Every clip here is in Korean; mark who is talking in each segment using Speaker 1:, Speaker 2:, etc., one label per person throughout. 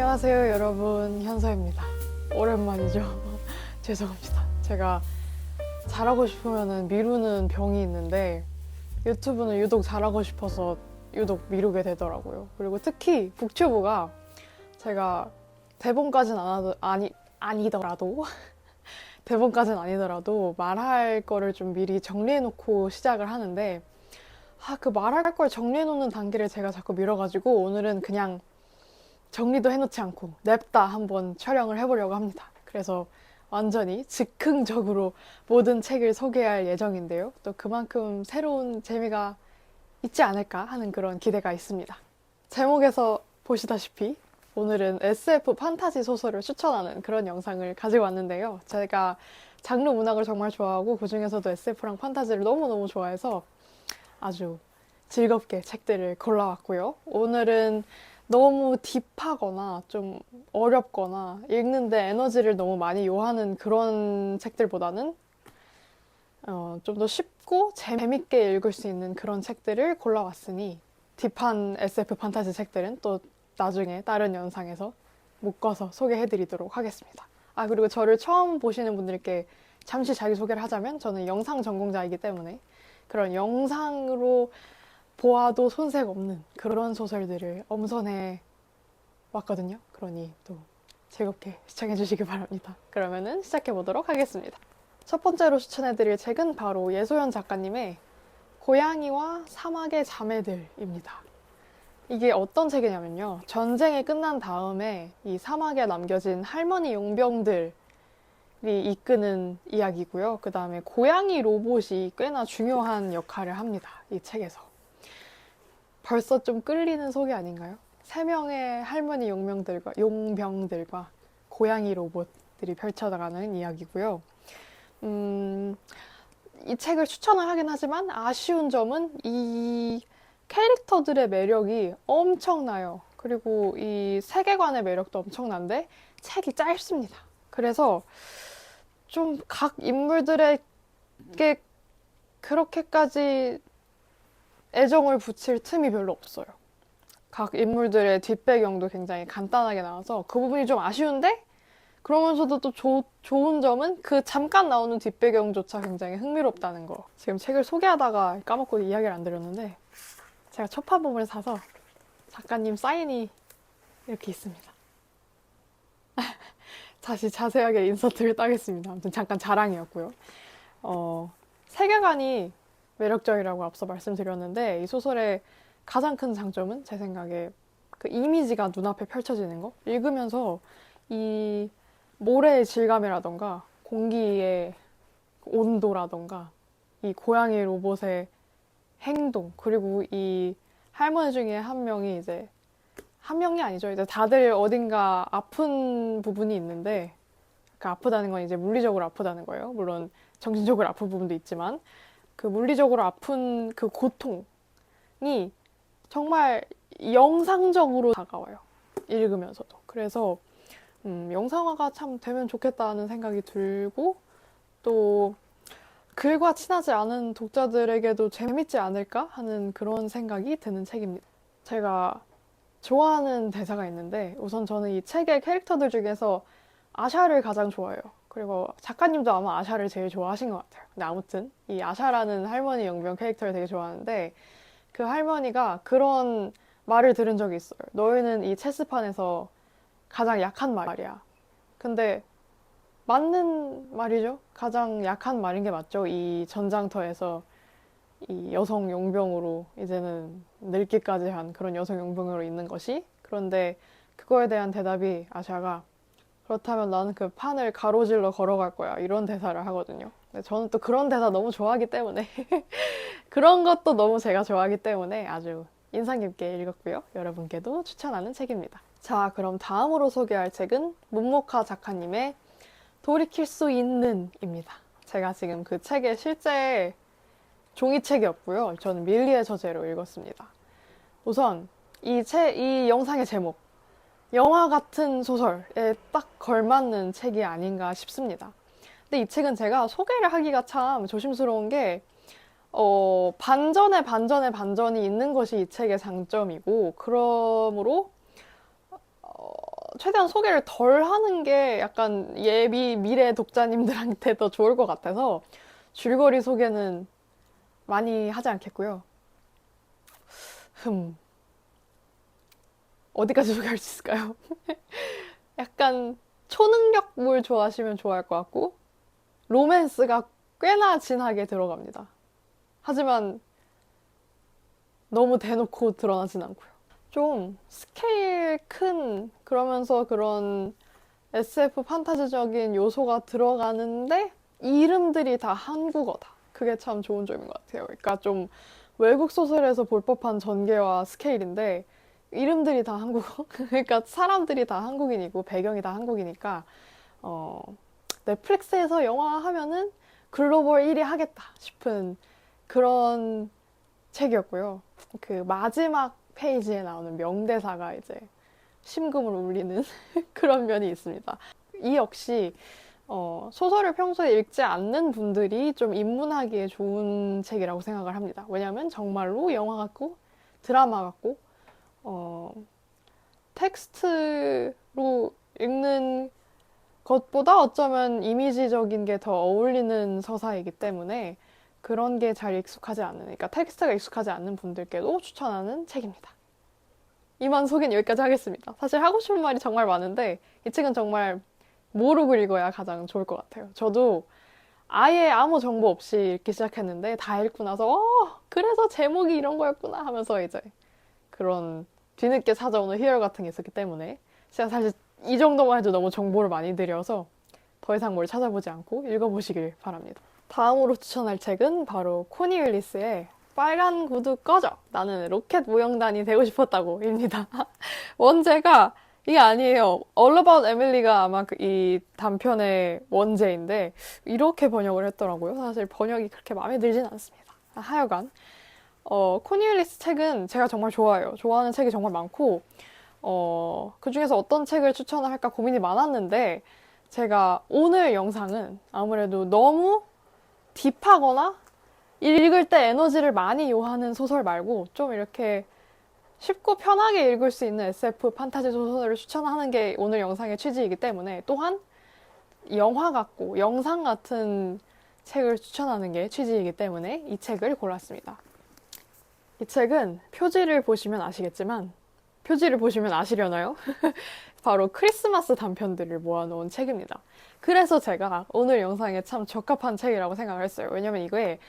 Speaker 1: 안녕하세요 여러분, 현서입니다. 오랜만이죠. 죄송합니다. 제가 잘하고 싶으면 미루는 병이 있는데 유튜브는 유독 잘하고 싶어서 유독 미루게 되더라고요. 그리고 특히 북튜브가 제가 대본까지는 아니더라도 대본까지는 아니더라도 말할 거를 좀 미리 정리해놓고 시작을 하는데 그 말할 걸 정리해놓는 단계를 제가 자꾸 미뤄가지고 오늘은 그냥 정리도 해놓지 않고 냅다 한번 촬영을 해보려고 합니다. 그래서 완전히 즉흥적으로 모든 책을 소개할 예정인데요. 또 그만큼 새로운 재미가 있지 않을까 하는 그런 기대가 있습니다. 제목에서 보시다시피 오늘은 SF 판타지 소설을 추천하는 그런 영상을 가지고 왔는데요. 제가 장르 문학을 정말 좋아하고 그중에서도 SF랑 판타지를 너무너무 좋아해서 아주 즐겁게 책들을 골라왔고요. 오늘은 너무 딥하거나 좀 어렵거나 읽는데 에너지를 너무 많이 요하는 그런 책들보다는 좀 더 쉽고 재밌게 읽을 수 있는 그런 책들을 골라왔으니 딥한 SF 판타지 책들은 또 나중에 다른 영상에서 묶어서 소개해드리도록 하겠습니다. 그리고 저를 처음 보시는 분들께 잠시 자기소개를 하자면 저는 영상 전공자이기 때문에 그런 영상으로 보아도 손색 없는 그런 소설들을 엄선해 왔거든요. 그러니 또 즐겁게 시청해 주시기 바랍니다. 그러면은 시작해 보도록 하겠습니다. 첫 번째로 추천해 드릴 책은 바로 예소연 작가님의 고양이와 사막의 자매들입니다. 이게 어떤 책이냐면요. 전쟁이 끝난 다음에 이 사막에 남겨진 할머니 용병들이 이끄는 이야기고요. 그 다음에 고양이 로봇이 꽤나 중요한 역할을 합니다. 이 책에서. 벌써 좀 끌리는 소개 아닌가요? 3명의 할머니 용병들과 고양이 로봇들이 펼쳐나가는 이야기고요. 이 책을 추천을 하긴 하지만 아쉬운 점은 이 캐릭터들의 매력이 엄청나요. 그리고 이 세계관의 매력도 엄청난데 책이 짧습니다. 그래서 좀 각 인물들에게 그렇게까지 애정을 붙일 틈이 별로 없어요. 각 인물들의 뒷배경도 굉장히 간단하게 나와서 그 부분이 좀 아쉬운데 그러면서도 또 좋은 점은 그 잠깐 나오는 뒷배경조차 굉장히 흥미롭다는 거. 지금 책을 소개하다가 까먹고 이야기를 안 드렸는데 제가 첫판본을 사서 작가님 사인이 이렇게 있습니다. 다시 자세하게 인서트를 따겠습니다. 아무튼 잠깐 자랑이었고요. 세계관이 매력적이라고 앞서 말씀드렸는데 이 소설의 가장 큰 장점은 제 생각에 그 이미지가 눈앞에 펼쳐지는 거. 읽으면서 이 모래의 질감이라던가 공기의 온도라던가 이 고양이 로봇의 행동, 그리고 이 할머니 중에 한 명이 이제 한 명이 아니죠. 이제 다들 어딘가 아픈 부분이 있는데 그 아프다는 건 이제 물리적으로 아프다는 거예요. 물론 정신적으로 아픈 부분도 있지만 그 물리적으로 아픈 그 고통이 정말 영상적으로 다가와요. 읽으면서도. 그래서 영상화가 참 되면 좋겠다는 생각이 들고 또 글과 친하지 않은 독자들에게도 재밌지 않을까 하는 그런 생각이 드는 책입니다. 제가 좋아하는 대사가 있는데 우선 저는 이 책의 캐릭터들 중에서 아샤를 가장 좋아해요. 그리고 작가님도 아마 아샤를 제일 좋아하신 것 같아요. 근데 아무튼 이 아샤라는 할머니 용병 캐릭터를 되게 좋아하는데 그 할머니가 그런 말을 들은 적이 있어요. 너희는 이 체스판에서 가장 약한 말이야. 근데 맞는 말이죠. 가장 약한 말인 게 맞죠. 이 전장터에서 이 여성 용병으로 이제는 늙기까지 한 그런 여성 용병으로 있는 것이. 그런데 그거에 대한 대답이 아샤가 그렇다면 나는 그 판을 가로질러 걸어갈 거야. 이런 대사를 하거든요. 근데 저는 또 그런 대사 너무 좋아하기 때문에 그런 것도 너무 제가 좋아하기 때문에 아주 인상 깊게 읽었고요. 여러분께도 추천하는 책입니다. 자, 그럼 다음으로 소개할 책은 문모카 작가님의 돌이킬 수 있는 입니다. 제가 지금 그 책의 실제 종이책이었고요. 저는 밀리의 저제로 읽었습니다. 우선 이 영상의 제목 영화 같은 소설에 딱 걸맞는 책이 아닌가 싶습니다. 근데 이 책은 제가 소개를 하기가 참 조심스러운 게 반전에 반전이 있는 것이 이 책의 장점이고 그러므로 최대한 소개를 덜 하는 게 약간 예비 미래 독자님들한테 더 좋을 것 같아서 줄거리 소개는 많이 하지 않겠고요. 어디까지 소개할 수 있을까요? 약간 초능력물 좋아하시면 좋아할 것 같고, 로맨스가 꽤나 진하게 들어갑니다. 하지만 너무 대놓고 드러나진 않고요. 좀 스케일 큰, 그러면서 그런 SF 판타지적인 요소가 들어가는데 이름들이 다 한국어다. 그게 참 좋은 점인 것 같아요. 그러니까 좀 외국 소설에서 볼 법한 전개와 스케일인데 이름들이 다 한국어. 그러니까 사람들이 다 한국인이고 배경이 다 한국이니까 넷플릭스에서 영화 하면은 글로벌 1위 하겠다 싶은 그런 책이었고요. 그 마지막 페이지에 나오는 명대사가 이제 심금을 울리는 그런 면이 있습니다. 이 역시 소설을 평소에 읽지 않는 분들이 좀 입문하기에 좋은 책이라고 생각을 합니다. 왜냐하면 정말로 영화 같고 드라마 같고 텍스트로 읽는 것보다 어쩌면 이미지적인 게 더 어울리는 서사이기 때문에 그런 게 잘 익숙하지 않은, 그러니까 텍스트가 익숙하지 않는 분들께도 추천하는 책입니다. 이만 소개는 여기까지 하겠습니다. 사실 하고 싶은 말이 정말 많은데 이 책은 정말 모르고 읽어야 가장 좋을 것 같아요. 저도 아예 아무 정보 없이 읽기 시작했는데 다 읽고 나서 그래서 제목이 이런 거였구나 하면서 이제 그런 뒤늦게 찾아오는 희열 같은 게 있었기 때문에 제가 사실 이 정도만 해도 너무 정보를 많이 드려서 더 이상 뭘 찾아보지 않고 읽어보시길 바랍니다. 다음으로 추천할 책은 바로 코니 윌리스의 빨간 구두 꺼져! 나는 로켓 무용단이 되고 싶었다고 입니다. 원제가 이게 아니에요. All About Emily가 아마 이 단편의 원제인데 이렇게 번역을 했더라고요. 사실 번역이 그렇게 마음에 들진 않습니다. 하여간 코니 윌리스 책은 제가 정말 좋아해요. 좋아하는 책이 정말 많고 그 중에서 어떤 책을 추천을 할까 고민이 많았는데 제가 오늘 영상은 아무래도 너무 딥하거나 읽을 때 에너지를 많이 요하는 소설 말고 좀 이렇게 쉽고 편하게 읽을 수 있는 SF 판타지 소설을 추천하는 게 오늘 영상의 취지이기 때문에 또한 영화 같고 영상 같은 책을 추천하는 게 취지이기 때문에 이 책을 골랐습니다. 이 책은 표지를 보시면 아시겠지만 표지를 보시면 아시려나요? 바로 크리스마스 단편들을 모아놓은 책입니다. 그래서 제가 오늘 영상에 참 적합한 책이라고 생각을 했어요. 왜냐면 이게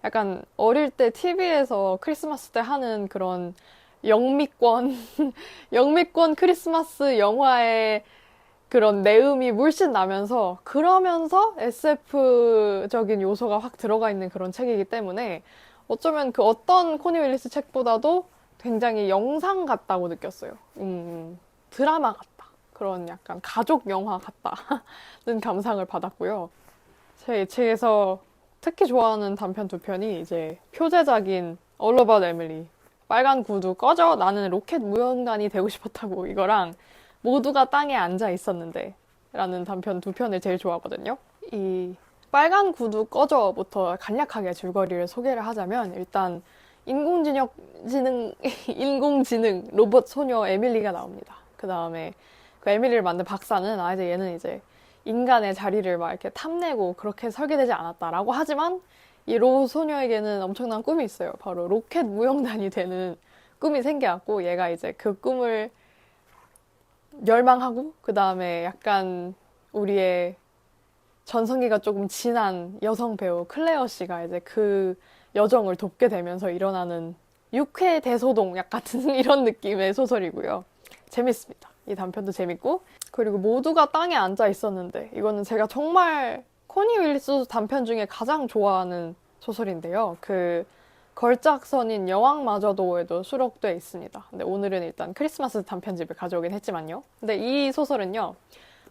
Speaker 1: 약간 어릴 때 TV에서 크리스마스 때 하는 그런 영미권, 영미권 크리스마스 영화의 그런 내음이 물씬 나면서 그러면서 SF적인 요소가 확 들어가 있는 그런 책이기 때문에 어쩌면 그 어떤 코니 윌리스 책보다도 굉장히 영상 같다고 느꼈어요. 드라마 같다. 그런 약간 가족 영화 같다는 감상을 받았고요. 제가 이 책에서 특히 좋아하는 단편 두 편이 이제 표제작인 All About Emily, 빨간 구두 꺼져 나는 로켓 무용단이 되고 싶었다고 이거랑 모두가 땅에 앉아 있었는데 라는 단편 두 편을 제일 좋아하거든요. 이 빨간 구두 꺼져부터 간략하게 줄거리를 소개를 하자면 일단 인공지능 로봇 소녀 에밀리가 나옵니다. 그 다음에 그 에밀리를 만든 박사는 이제 얘는 이제 인간의 자리를 막 이렇게 탐내고 그렇게 설계되지 않았다라고 하지만 이 로봇 소녀에게는 엄청난 꿈이 있어요. 바로 로켓 무용단이 되는 꿈이 생겨갖고 얘가 이제 그 꿈을 멸망하고 그 다음에 약간 우리의 전성기가 조금 지난 여성 배우 클레어 씨가 이제 그 여정을 돕게 되면서 일어나는 육회 대소동 약 같은 이런 느낌의 소설이고요. 재밌습니다. 이 단편도 재밌고 그리고 모두가 땅에 앉아 있었는데 이거는 제가 정말 코니 윌리스 단편 중에 가장 좋아하는 소설인데요. 그 걸작선인 여왕마저도에도 수록돼 있습니다. 근데 오늘은 일단 크리스마스 단편집을 가져오긴 했지만요. 근데 이 소설은요.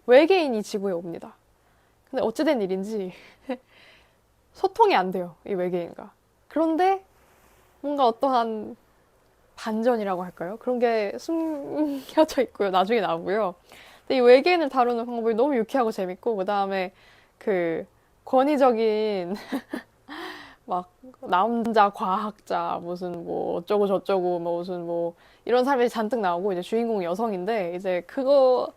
Speaker 1: 외계인이 지구에 옵니다. 근데 어찌된 일인지 소통이 안 돼요. 이 외계인과. 그런데 뭔가 어떠한 반전이라고 할까요? 그런 게 숨겨져 있고요. 나중에 나오고요. 근데 이 외계인을 다루는 방법이 너무 유쾌하고 재밌고 그 다음에 그 권위적인 막 남자 과학자 무슨 뭐 어쩌고 저쩌고 뭐 무슨 뭐 이런 사람들이 잔뜩 나오고 이제 주인공은 여성인데 이제 그거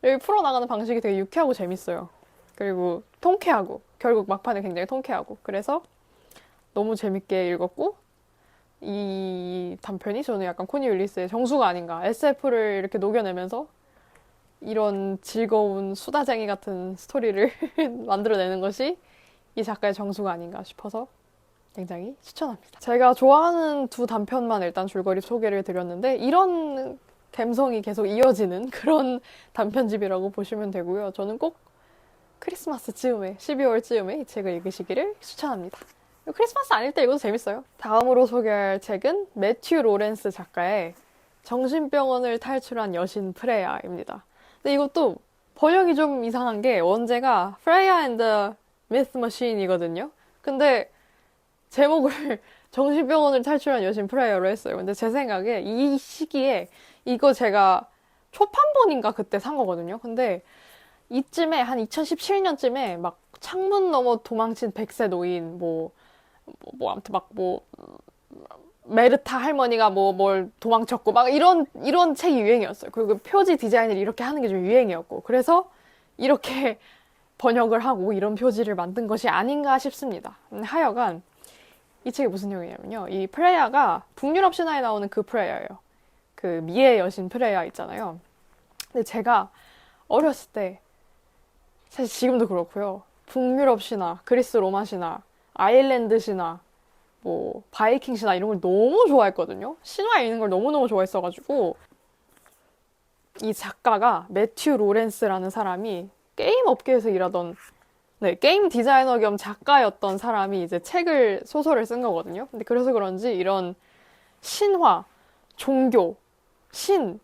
Speaker 1: 풀어나가는 방식이 되게 유쾌하고 재밌어요. 그리고 통쾌하고, 결국 막판에 굉장히 통쾌하고. 그래서 너무 재밌게 읽었고, 이 단편이 저는 약간 코니 윌리스의 정수가 아닌가. SF를 이렇게 녹여내면서 이런 즐거운 수다쟁이 같은 스토리를 만들어내는 것이 이 작가의 정수가 아닌가 싶어서 굉장히 추천합니다. 제가 좋아하는 두 단편만 일단 줄거리 소개를 드렸는데 이런 감성이 계속 이어지는 그런 단편집이라고 보시면 되고요. 저는 꼭 크리스마스쯤에, 12월쯤에 이 책을 읽으시기를 추천합니다. 크리스마스 아닐 때 읽어도 재밌어요. 다음으로 소개할 책은 매튜 로렌스 작가의 정신병원을 탈출한 여신 프레야입니다. 근데 이것도 번역이 좀 이상한 게 원제가 Freya and the Myth Machine이거든요. 근데 제목을 정신병원을 탈출한 여신 프레야로 했어요. 근데 제 생각에 이 시기에 이거 제가 초판본인가 그때 산 거거든요. 근데 이쯤에 한 2017년쯤에 막 창문 너머 도망친 100세 노인 아무튼 메르타 할머니가 뭘 도망쳤고 막 이런 책이 유행이었어요. 그리고 표지 디자인을 이렇게 하는 게 좀 유행이었고 그래서 이렇게 번역을 하고 이런 표지를 만든 것이 아닌가 싶습니다. 하여간 이 책이 무슨 내용이냐면요. 이 프레야가 북유럽 신화에 나오는 그 프레야예요. 그 미의 여신 프레야 있잖아요. 근데 제가 어렸을 때 사실 지금도 그렇고요. 북유럽 신화, 그리스 로마 신화, 아일랜드 신화, 바이킹 신화 이런 걸 너무 좋아했거든요. 신화에 있는 걸 너무너무 좋아했어가지고 이 작가가 매튜 로렌스라는 사람이 게임 업계에서 일하던 게임 디자이너 겸 작가였던 사람이 이제 소설을 쓴 거거든요. 근데 그래서 그런지 이런 신화, 종교,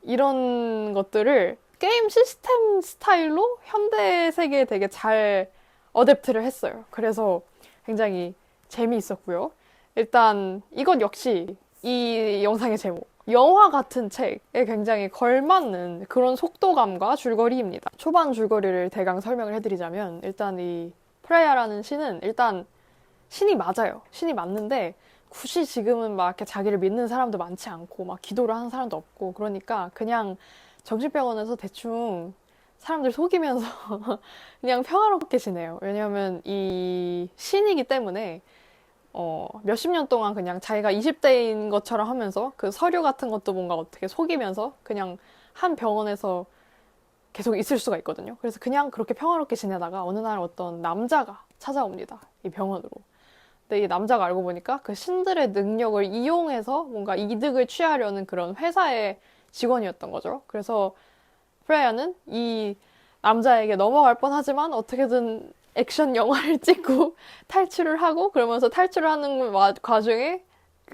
Speaker 1: 이런 것들을 게임 시스템 스타일로 현대 세계에 되게 잘 어댑트를 했어요. 그래서 굉장히 재미있었고요. 일단 이것 역시 이 영상의 제목, 영화 같은 책에 굉장히 걸맞는 그런 속도감과 줄거리입니다. 초반 줄거리를 대강 설명을 해드리자면 일단 이 프레야라는 신은 일단 신이 맞아요. 신이 맞는데 굳이 지금은 막 이렇게 자기를 믿는 사람도 많지 않고 막 기도를 하는 사람도 없고 그러니까 그냥 정신병원에서 대충 사람들 속이면서 그냥 평화롭게 지내요. 왜냐하면 이 신이기 때문에 몇십 년 동안 그냥 자기가 20대인 것처럼 하면서 그 서류 같은 것도 뭔가 어떻게 속이면서 그냥 한 병원에서 계속 있을 수가 있거든요. 그래서 그냥 그렇게 평화롭게 지내다가 어느 날 어떤 남자가 찾아옵니다. 이 병원으로. 근데 이 남자가 알고 보니까 그 신들의 능력을 이용해서 뭔가 이득을 취하려는 그런 회사의 직원이었던 거죠. 그래서 프레야는 이 남자에게 넘어갈 뻔하지만 어떻게든 액션 영화를 찍고 탈출을 하고 그러면서 탈출을 하는 과정에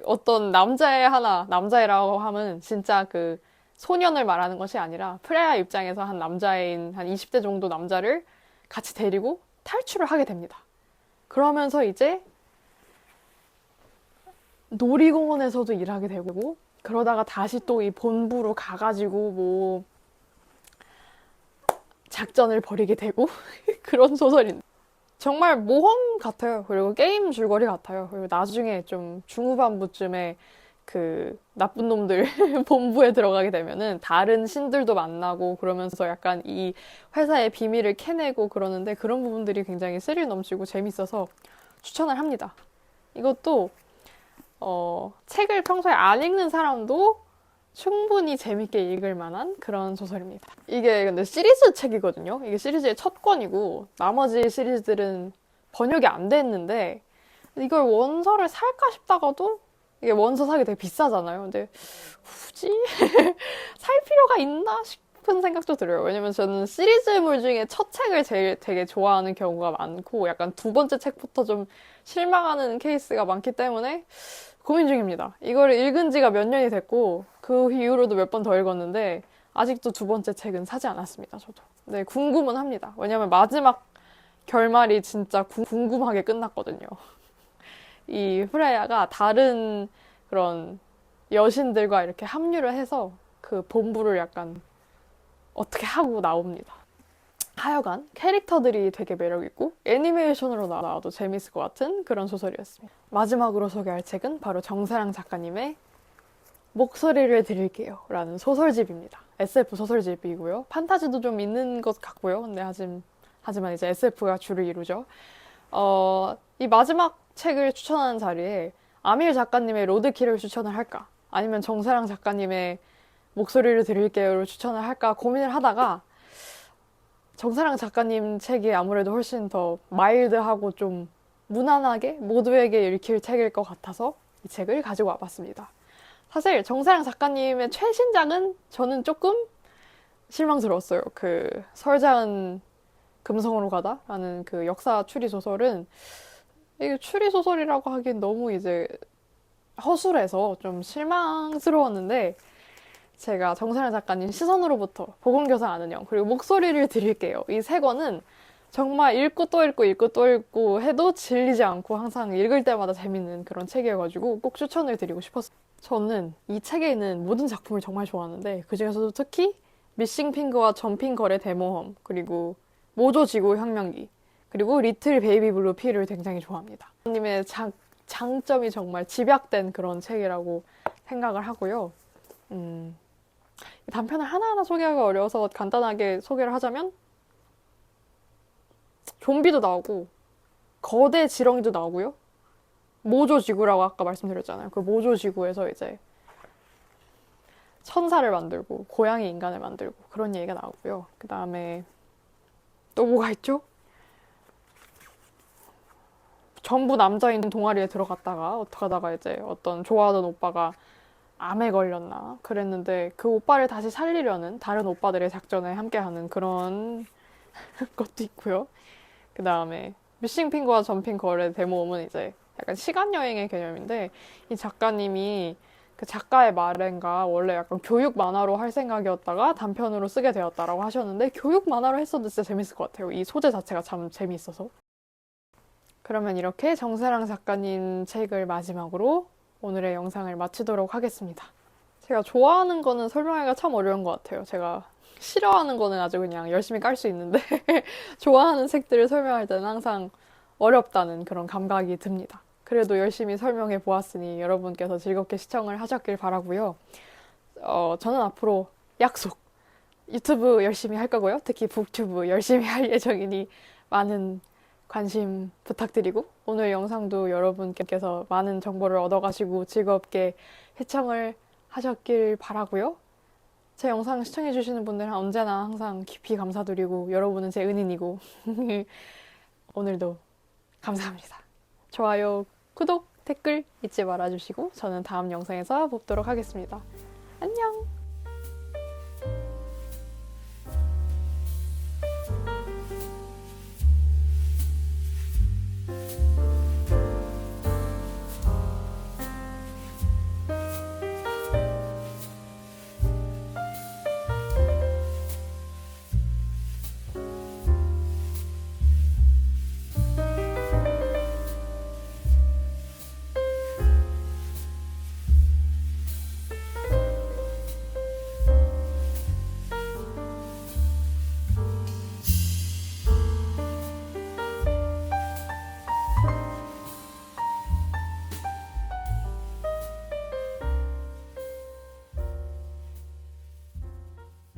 Speaker 1: 어떤 남자애라고 하면 진짜 그 소년을 말하는 것이 아니라 프레야 입장에서 한 남자애인 한 20대 정도 남자를 같이 데리고 탈출을 하게 됩니다. 그러면서 이제 놀이공원에서도 일하게 되고 그러다가 다시 또 이 본부로 가가지고 작전을 벌이게 되고 그런 소설인데 정말 모험 같아요. 그리고 게임 줄거리 같아요. 그리고 나중에 좀 중후반부쯤에 그 나쁜 놈들 본부에 들어가게 되면은 다른 신들도 만나고 그러면서 약간 이 회사의 비밀을 캐내고 그러는데 그런 부분들이 굉장히 스릴 넘치고 재밌어서 추천을 합니다. 이것도 책을 평소에 안 읽는 사람도 충분히 재밌게 읽을 만한 그런 소설입니다. 이게 근데 시리즈 책이거든요. 이게 시리즈의 첫 권이고 나머지 시리즈들은 번역이 안 됐는데 이걸 원서를 살까 싶다가도 이게 원서 사기 되게 비싸잖아요. 근데 굳이 살 필요가 있나 싶은 생각도 들어요. 왜냐면 저는 시리즈물 중에 첫 책을 제일 되게 좋아하는 경우가 많고 약간 두 번째 책부터 좀 실망하는 케이스가 많기 때문에 고민 중입니다. 이걸 읽은 지가 몇 년이 됐고 그 이후로도 몇 번 더 읽었는데 아직도 두 번째 책은 사지 않았습니다. 저도. 네, 궁금은 합니다. 왜냐면 마지막 결말이 진짜 궁금하게 끝났거든요. 이 프레야가 다른 그런 여신들과 이렇게 합류를 해서 그 본부를 약간 어떻게 하고 나옵니다. 하여간 캐릭터들이 되게 매력있고 애니메이션으로 나와도 재밌을 것 같은 그런 소설이었습니다. 마지막으로 소개할 책은 바로 정사랑 작가님의 목소리를 드릴게요 라는 소설집입니다. SF 소설집이고요. 판타지도 좀 있는 것 같고요. 근데 하지만 이제 SF가 주를 이루죠. 이 마지막 책을 추천하는 자리에 아밀 작가님의 로드킬을 추천을 할까? 아니면 정사랑 작가님의 목소리를 들을게요를 추천을 할까 고민을 하다가 정사랑 작가님 책이 아무래도 훨씬 더 마일드하고 좀 무난하게 모두에게 읽힐 책일 것 같아서 이 책을 가지고 와봤습니다. 사실 정사랑 작가님의 최신작은 저는 조금 실망스러웠어요. 그 설자은 금성으로 가다라는 그 역사 추리 소설은 이게 추리 소설이라고 하기엔 너무 이제 허술해서 좀 실망스러웠는데 제가 정사랑 작가님 시선으로부터 보건교사 아는 영 그리고 목소리를 드릴게요. 이 세 권은 정말 읽고 또 읽고 읽고 또 읽고 해도 질리지 않고 항상 읽을 때마다 재밌는 그런 책이어가지고 꼭 추천을 드리고 싶었어요. 저는 이 책에 있는 모든 작품을 정말 좋아하는데 그중에서도 특히 미싱 핑크와 점핑 걸의 대모험 그리고 모조 지구 혁명기 그리고 리틀 베이비 블루 피를 굉장히 좋아합니다. 님의 장점이 정말 집약된 그런 책이라고 생각을 하고요. 단편을 하나하나 소개하기가 어려워서 간단하게 소개를 하자면 좀비도 나오고 거대 지렁이도 나오고요. 모조 지구라고 아까 말씀드렸잖아요. 그 모조 지구에서 이제 천사를 만들고 고양이 인간을 만들고 그런 얘기가 나오고요. 그 다음에 또 뭐가 있죠? 전부 남자인 동아리에 들어갔다가 어떡하다가 이제 어떤 좋아하던 오빠가 암에 걸렸나 그랬는데 그 오빠를 다시 살리려는 다른 오빠들의 작전에 함께하는 그런 것도 있고요. 그 다음에 미싱 핑크와 점핑 걸의 대모험은 이제 약간 시간 여행의 개념인데 이 작가님이 그 작가의 말인가 원래 약간 교육 만화로 할 생각이었다가 단편으로 쓰게 되었다라고 하셨는데 교육 만화로 했어도 진짜 재밌을 것 같아요. 이 소재 자체가 참 재미있어서. 그러면 이렇게 정사랑 작가님 책을 마지막으로 오늘의 영상을 마치도록 하겠습니다. 제가 좋아하는 거는 설명하기가 참 어려운 것 같아요. 제가 싫어하는 거는 아주 그냥 열심히 깔 수 있는데 좋아하는 책들을 설명할 때는 항상 어렵다는 그런 감각이 듭니다. 그래도 열심히 설명해 보았으니 여러분께서 즐겁게 시청을 하셨길 바라고요. 저는 앞으로 약속 유튜브 열심히 할 거고요. 특히 북튜브 열심히 할 예정이니 많은 관심 부탁드리고 오늘 영상도 여러분께서 많은 정보를 얻어가시고 즐겁게 시청을 하셨길 바라고요. 제 영상 시청해주시는 분들은 언제나 항상 깊이 감사드리고 여러분은 제 은인이고 오늘도 감사합니다. 좋아요, 구독, 댓글 잊지 말아주시고 저는 다음 영상에서 뵙도록 하겠습니다. 안녕!